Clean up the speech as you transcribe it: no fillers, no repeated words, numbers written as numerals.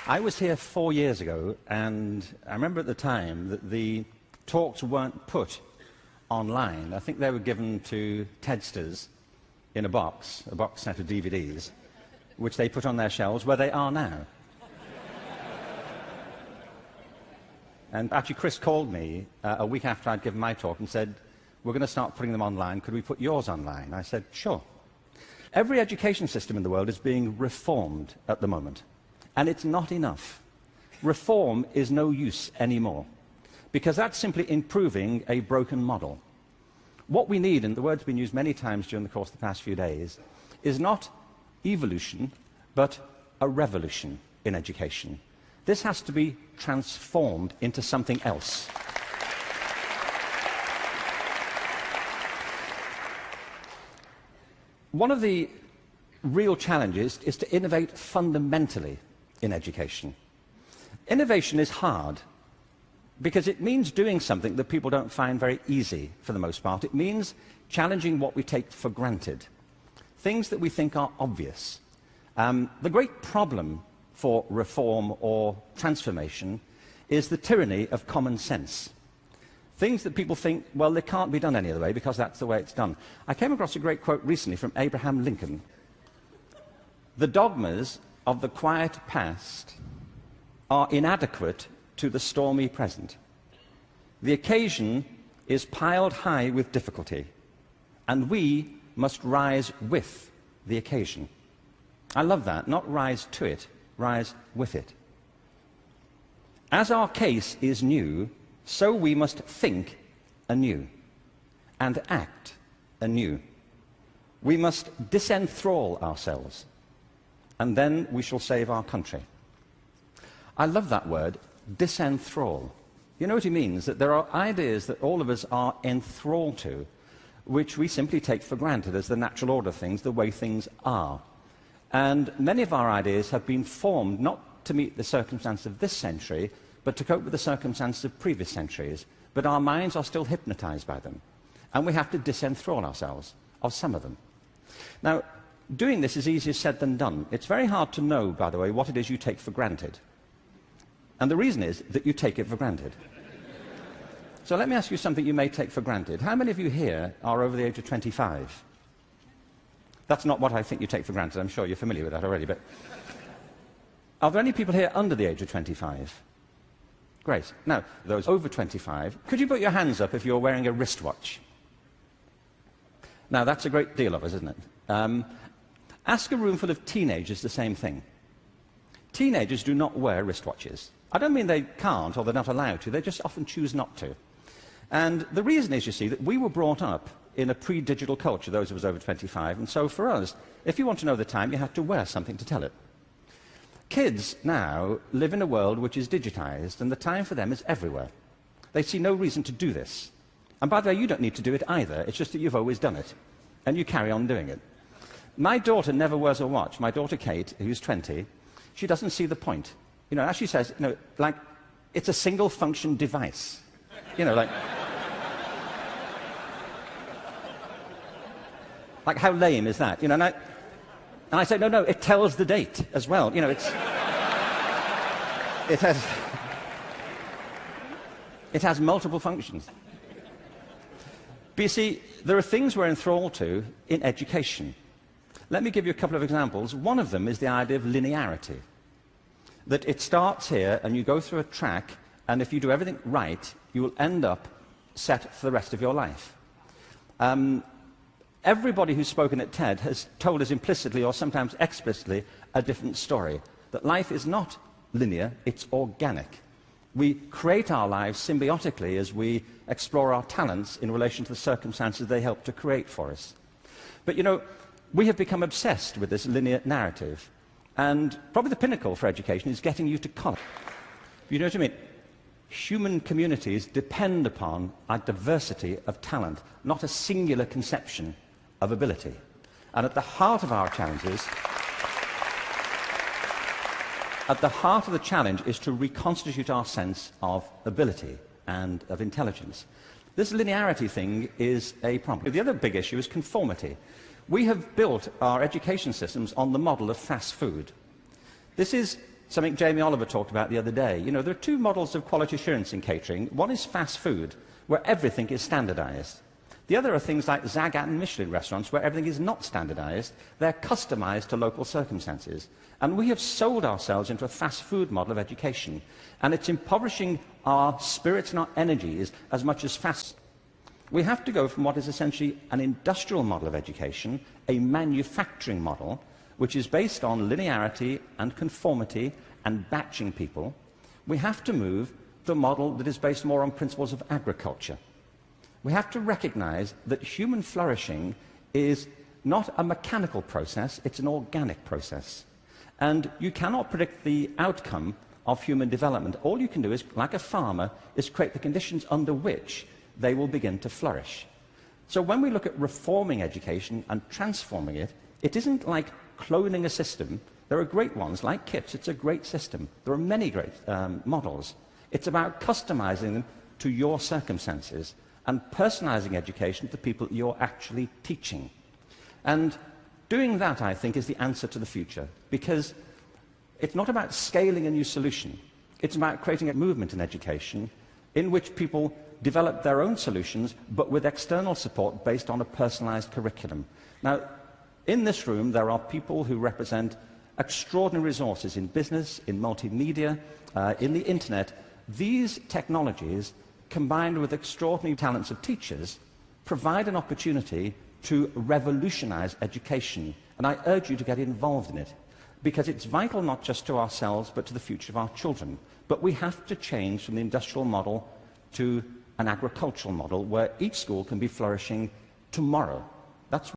I was here 4 years ago, and I remember at the time that the talks weren't put online. I think they were given to TEDsters in a box set of DVDs, which they put on their shelves, where they are now. And actually, Chris called me a week after I'd given my talk and said, "We're going to start putting them online. Could we put yours online?" I said, "Sure." Every education system in the world is being reformed at the moment. And it's not enough. Reform is no use anymore, because that's simply improving a broken model. What we need, and the word's been used many times during the course of the past few days, is not evolution, but a revolution in education. This has to be transformed into something else. One of the real challenges is to innovate fundamentally in education. Innovation is hard because it means doing something that people don't find very easy for the most part. It means challenging what we take for granted, things that we think are obvious. The great problem for reform or transformation is the tyranny of common sense. Things that people think, well, they can't be done any other way because that's the way it's done. I came across a great quote recently from Abraham Lincoln. "The dogmas of the quiet past are inadequate to the stormy present. The occasion is piled high with difficulty, and we must rise with the occasion." I love that. Not rise to it, rise with it. As our case is new, so we must think anew and act anew. We must disenthrall ourselves, and then we shall save our country. I love that word, disenthrall. You know what he means? That there are ideas that all of us are enthralled to, which we simply take for granted as the natural order of things, the way things are. And many of our ideas have been formed not to meet the circumstances of this century, but to cope with the circumstances of previous centuries. But our minds are still hypnotized by them. And we have to disenthrall ourselves of some of them. Now, doing this is easier said than done. It's very hard to know, by the way, what it is you take for granted. And the reason is that you take it for granted. So let me ask you something you may take for granted. How many of you here are over the age of 25? That's not what I think you take for granted. I'm sure you're familiar with that already. But are there any people here under the age of 25? Great. Now, those over 25, could you put your hands up if you're wearing a wristwatch? Now, that's a great deal of us, isn't it? Ask a room full of teenagers the same thing. Teenagers do not wear wristwatches. I don't mean they can't or they're not allowed to. They just often choose not to. And the reason is, you see, that we were brought up in a pre-digital culture, those of us over 25, and so for us, if you want to know the time, you had to wear something to tell it. Kids now live in a world which is digitized, and the time for them is everywhere. They see no reason to do this. And by the way, you don't need to do it either. It's just that you've always done it, and you carry on doing it. My daughter never wears a watch. My daughter Kate, who's 20, she doesn't see the point. You know, as she says, you know, like, it's a single-function device. You know, like... like, how lame is that? You know, and I say, no, it tells the date as well. You know, it has multiple functions. But you see, there are things we're enthralled to in education. Let me give you a couple of examples. One of them is the idea of linearity. That it starts here, and you go through a track, and if you do everything right, you will end up set for the rest of your life. Everybody who's spoken at TED has told us implicitly or sometimes explicitly a different story. That life is not linear, it's organic. We create our lives symbiotically as we explore our talents in relation to the circumstances they help to create for us. But you know, we have become obsessed with this linear narrative. And probably the pinnacle for education is getting you to college. You know what I mean? Human communities depend upon a diversity of talent, not a singular conception of ability. And at the heart of our challenges, at the heart of the challenge is to reconstitute our sense of ability and of intelligence. This linearity thing is a problem. The other big issue is conformity. We have built our education systems on the model of fast food. This is something Jamie Oliver talked about the other day. You know, there are two models of quality assurance in catering. One is fast food, where everything is standardized. The other are things like Zagat and Michelin restaurants, where everything is not standardized. They're customized to local circumstances. And we have sold ourselves into a fast food model of education. And it's impoverishing our spirits and our energies as much as fast. We have to go from what is essentially an industrial model of education, a manufacturing model, which is based on linearity and conformity and batching people. We have to move to a model that is based more on principles of agriculture. We have to recognize that human flourishing is not a mechanical process, it's an organic process. And you cannot predict the outcome of human development. All you can do is, like a farmer, is create the conditions under which they will begin to flourish. So when we look at reforming education and transforming it, it isn't like cloning a system. There are great ones, like KIPS, it's a great system. There are many great models. It's about customizing them to your circumstances and personalizing education to the people you're actually teaching. And doing that, I think, is the answer to the future, because it's not about scaling a new solution. It's about creating a movement in education in which people develop their own solutions, but with external support based on a personalized curriculum. Now, in this room, there are people who represent extraordinary resources in business, in multimedia, in the internet. These technologies, combined with extraordinary talents of teachers, provide an opportunity to revolutionize education. And I urge you to get involved in it, because it's vital not just to ourselves, but to the future of our children. But we have to change from the industrial model to an agricultural model where each school can be flourishing tomorrow. That's